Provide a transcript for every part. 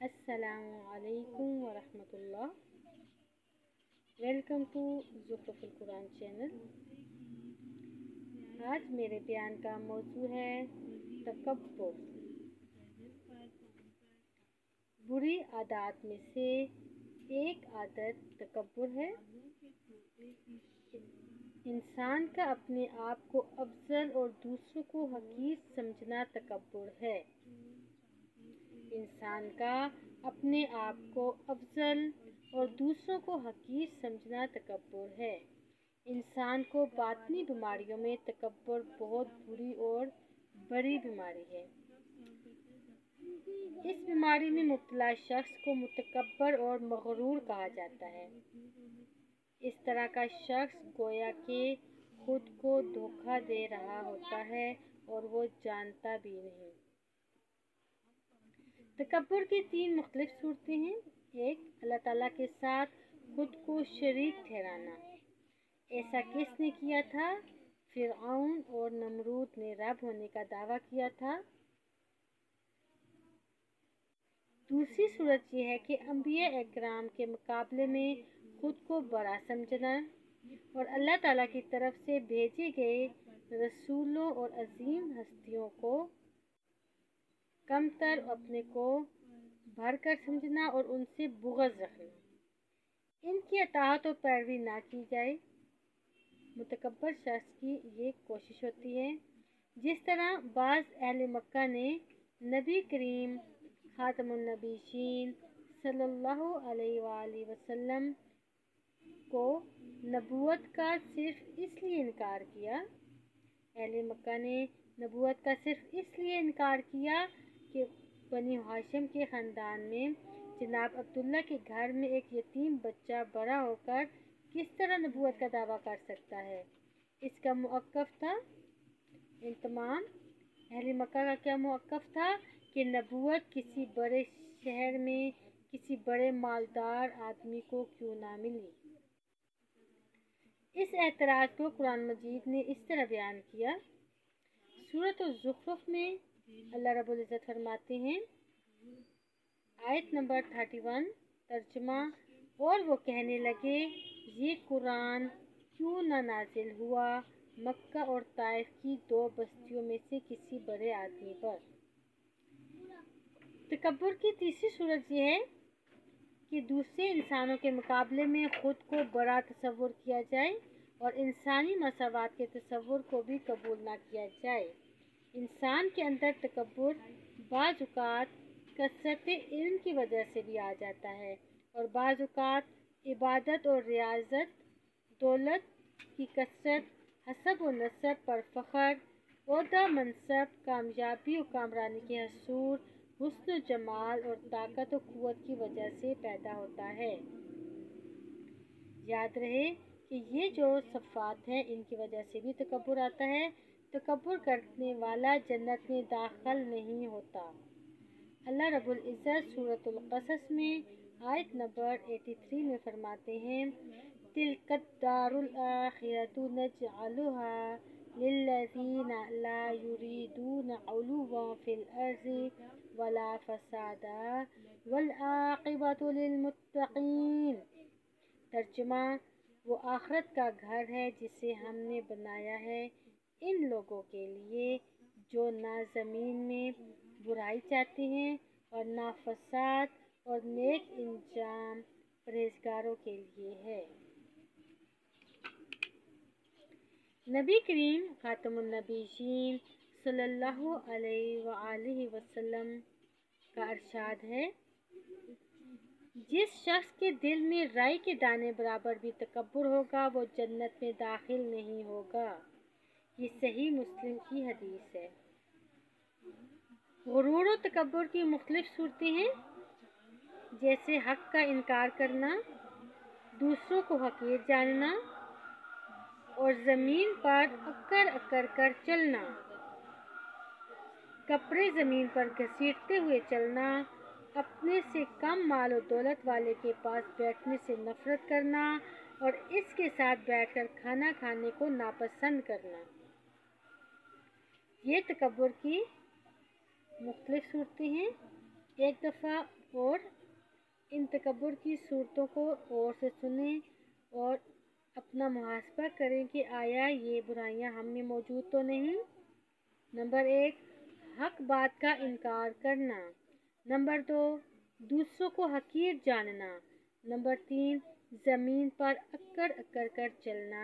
السلام علیکم ورحمۃ اللہ۔ ویلکم ٹو زخرف القرآن چینل۔ آج میرے بیان کا موضوع ہے تکبر۔ بری عادات میں سے ایک عادت تکبر ہے۔ انسان کا اپنے آپ کو افضل اور دوسروں کو حقیر سمجھنا تکبر ہے۔ انسان کا اپنے آپ کو افضل اور دوسروں کو حقیر سمجھنا تکبر ہے۔ انسان کو باطنی بیماریوں میں تکبر بہت بری اور بڑی بیماری ہے۔ اس بیماری میں مبتلا شخص کو متکبر اور مغرور کہا جاتا ہے۔ اس طرح کا شخص گویا کہ خود کو دھوکہ دے رہا ہوتا ہے اور وہ جانتا بھی نہیں۔ تکبر کی تین مختلف صورتیں ہیں۔ ایک، اللہ تعالیٰ کے ساتھ خود کو شریک ٹھہرانا۔ ایسا کس نے کیا تھا؟ فرعون اور نمرود نے رب ہونے کا دعویٰ کیا تھا۔ دوسری صورت یہ ہے کہ انبیاء اکرام کے مقابلے میں خود کو بڑا سمجھنا اور اللہ تعالیٰ کی طرف سے بھیجے گئے رسولوں اور عظیم ہستیوں کو کمتر، اپنے کو بڑھ کر سمجھنا اور ان سے بغض رکھنا۔ ان کی اطاعت و پیروی نہ کی جائے۔ متکبر شخص کی یہ کوشش ہوتی ہے، جس طرح بعض اہل مکہ نے نبی کریم خاتم النبیین صلی اللہ علیہ وآلہ وسلم کو نبوت کا صرف اس لیے انکار کیا۔ اہل مکہ نے نبوت کا صرف اس لیے انکار کیا کہ بنی ہاشم کے خاندان میں جناب عبداللہ کے گھر میں ایک یتیم بچہ بڑا ہو کر کس طرح نبوت کا دعویٰ کر سکتا ہے۔ اس کا موقف تھا، ان تمام اہل مکہ کا کیا موقف تھا کہ نبوت کسی بڑے شہر میں کسی بڑے مالدار آدمی کو کیوں نہ ملی۔ اس اعتراض کو قرآن مجید نے اس طرح بیان کیا۔ سورۃ الزخرف میں اللہ رب العزت فرماتے ہیں، آیت نمبر 31 ترجمہ، اور وہ کہنے لگے یہ قرآن کیوں نہ نازل ہوا مکہ اور طائف کی دو بستیوں میں سے کسی بڑے آدمی پر۔ تکبر کی تیسری صورت یہ ہے کہ دوسرے انسانوں کے مقابلے میں خود کو بڑا تصور کیا جائے اور انسانی مساوات کے تصور کو بھی قبول نہ کیا جائے۔ انسان کے اندر تکبر بعض اوقات کثرت علم کی وجہ سے بھی آ جاتا ہے اور بعض اوقات عبادت اور ریاضت، دولت کی کثرت، حسب و نسب پر فخر، عہدہ منصب، کامیابی و کامرانی کے حصول، حسن و جمال اور طاقت و قوت کی وجہ سے پیدا ہوتا ہے۔ یاد رہے کہ یہ جو صفات ہیں ان کی وجہ سے بھی تکبر آتا ہے۔ تکبر کرنے والا جنت میں داخل نہیں ہوتا۔ اللہ رب العزت سورۃ القصص میں آیت نمبر 83 میں فرماتے ہیں، تِلْکَ الدَّارُ الْآخِرَةُ نَجْعَلُهَا لِلَّذِينَ لَا يُرِيدُونَ عُلُوًّا فِي الْأَرْضِ وَلَا فَسَادًا وَالْعَاقِبَةُ لِلْمُتَّقِينَ۔ ترجمہ، وہ آخرت کا گھر ہے جسے ہم نے بنایا ہے ان لوگوں کے لیے جو نہ زمین میں برائی چاہتے ہیں اور نہ فساد، اور نیک انجام پرہیزگاروں کے لیے ہے۔ نبی کریم خاتم النبیین صلی اللہ علیہ وآلہ وسلم کا ارشاد ہے، جس شخص کے دل میں رائی کے دانے برابر بھی تکبر ہوگا وہ جنت میں داخل نہیں ہوگا۔ یہ صحیح مسلم کی حدیث ہے۔ غرور و تکبر کی مختلف صورتیں ہیں، جیسے حق کا انکار کرنا، دوسروں کو حقیر جاننا اور زمین پر اکڑ اکڑ کر چلنا، کپڑے زمین پر گھسیٹتے ہوئے چلنا، اپنے سے کم مال و دولت والے کے پاس بیٹھنے سے نفرت کرنا اور اس کے ساتھ بیٹھ کر کھانا کھانے کو ناپسند کرنا۔ یہ تکبر کی مختلف صورتیں ہیں۔ ایک دفعہ और इन तकब्बुर की सूरतों को गौर से सुनें और अपना मुहासबा करें कि आया ये बुराइयां हम में मौजूद तो नहीं। नंबर 1, हक बात का इनकार करना। नंबर 2, दूसरों को हकीर जानना। नंबर 3, ज़मीन पर अक्कड़ अक्कड़ कर चलना।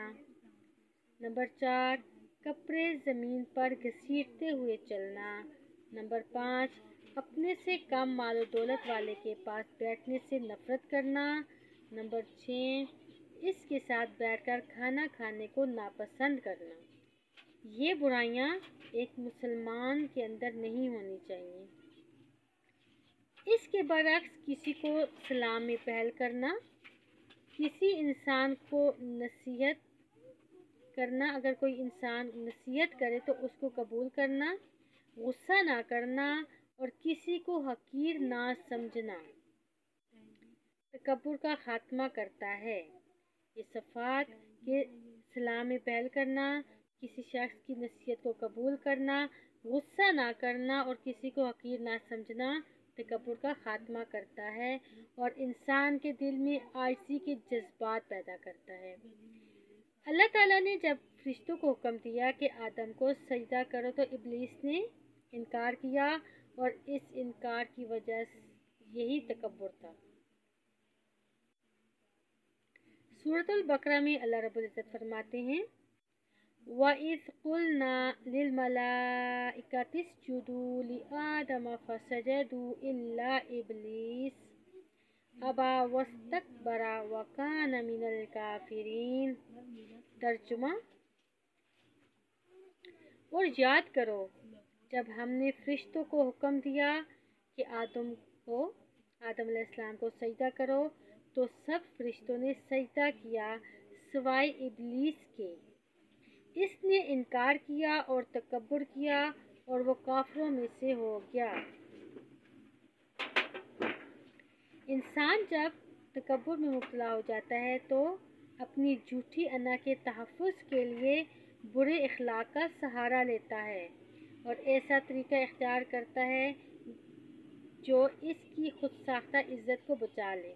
नंबर 4, कपड़े ज़मीन पर घसीटते हुए चलना। नंबर 5, अपने से कम मालो दौलत वाले के पास बैठने से नफरत करना। नंबर 6, इसके साथ बैठकर खाना खाने को नापसंद करना। ये बुराइयां एक मुसलमान के अंदर नहीं होनी चाहिए। इसके बरक्स किसी को सलाम में पहल करना, किसी इंसान को नसीहत करना, अगर कोई इंसान नसीहत करे तो उसको कबूल करना, गुस्सा ना करना और किसी को हकीर ना समझना तकब्बुर का खात्मा करता है। ये सफ़ात के सलाम में पहल करना, किसी शख्स की नसीहत को कबूल करना, गुस्सा ना करना और किसी को हकीर ना समझना तकब्बुर का खात्मा करता है और इंसान के दिल में आजिज़ी के जज्बात पैदा करता है। अल्लाह ताला ने जब फरिश्तों को हुक्म दिया कि आदम को सजदा करो तो इब्लीस ने इनकार किया और इस इनकार की वजह यही तकब्बुर था। सूरतुल बकरा में अल्लाह रब्बुल इज़्ज़त फरमाते हैं, वइज़ क़ुलना लिल मलाइकति इसजुदू लिआदम फसजदू इल्ला इब्लीस अबा वस्तकबरा व कान मिनल काफिरीन। तर्जुमा, और याद करो जब हमने फरिश्तों को हुक्म दिया कि आदम अलैहिस्सलाम को सजदा करो तो सब फरिश्तों ने सजदा किया सिवाय इब्लीस के। इसने इनकार किया और तकब्बुर किया और वो काफिरों में से हो गया। इंसान जब तकब्बुर में मुब्तला हो जाता है तो अपनी झूठी अना के तहफ़्फ़ुज़ के लिए बुरे अखलाक का सहारा लेता है और ऐसा तरीका इख्तियार करता है जो इसकी खुद साख्ता इज़्ज़त को बचा ले।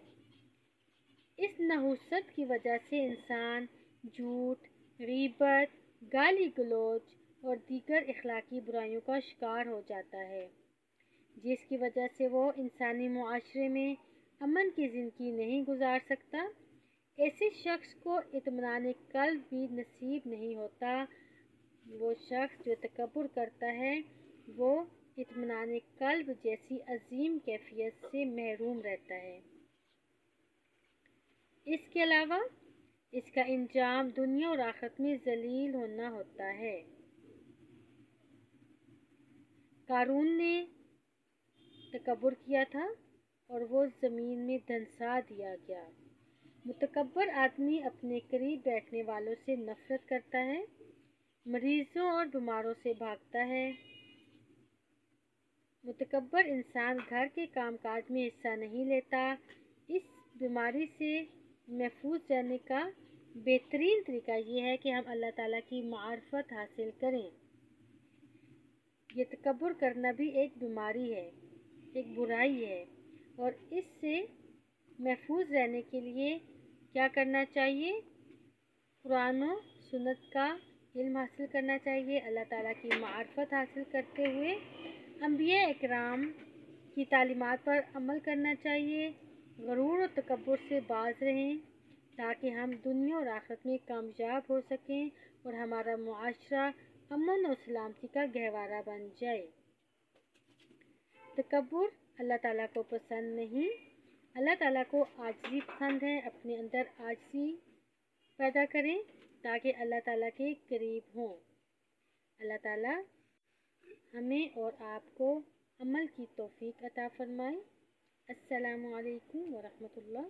इस नहुसत की वजह से इंसान झूठ, गीबत, गाली गलौज और दीगर अखलाकी बुराइयों का शिकार हो जाता है, जिसकी वजह से वो इंसानी मुआशरे में अमन की ज़िंदगी नहीं गुजार सकता। ऐसे शख्स को इत्मीनान क़ल्ब भी नसीब नहीं होता। वो शख्स जो तकब्बुर करता है वो इत्मीनान क़ल्ब जैसी अजीम कैफियत से महरूम रहता है। इसके अलावा इसका इंजाम दुनिया और आखिरत में ज़लील होना होता है। कारून ने तकब्बुर किया था और वो ज़मीन में धंसा दिया गया। मुतकब्बर आदमी अपने करीब बैठने वालों से नफरत करता है, मरीजों और बीमारों से भागता है। मुतकब्बर इंसान घर के कामकाज में हिस्सा नहीं लेता। इस बीमारी से महफूज रहने का बेहतरीन तरीका ये है कि हम अल्लाह ताला की मार्फत हासिल करें। ये तकब्बुर करना भी एक बीमारी है, एक बुराई है और इससे महफूज रहने के लिए क्या करना चाहिए? कुरान और सुन्नत का इल्म हासिल करना चाहिए। अल्लाह ताला की मार्फत हासिल करते हुए अंबिया इकराम की तालीमात पर अमल करना चाहिए। गरूर और तकब्बुर से बाज रहें ताकि हम दुनिया और आखिरत में कामयाब हो सकें और हमारा मुआशरा अमन और सलामती का गहवारा बन जाए। तकब्बुर अल्लाह ताला को पसंद नहीं। अल्लाह ताला को आजिज़ी पसंद है। अपने अंदर आजिज़ी पैदा करें ताकि अल्लाह ताला के करीब हों। अल्लाह ताला हमें और आपको अमल की तौफीक अता फरमाए। अस्सलामु अलैकुम व रहमतुल्लाह।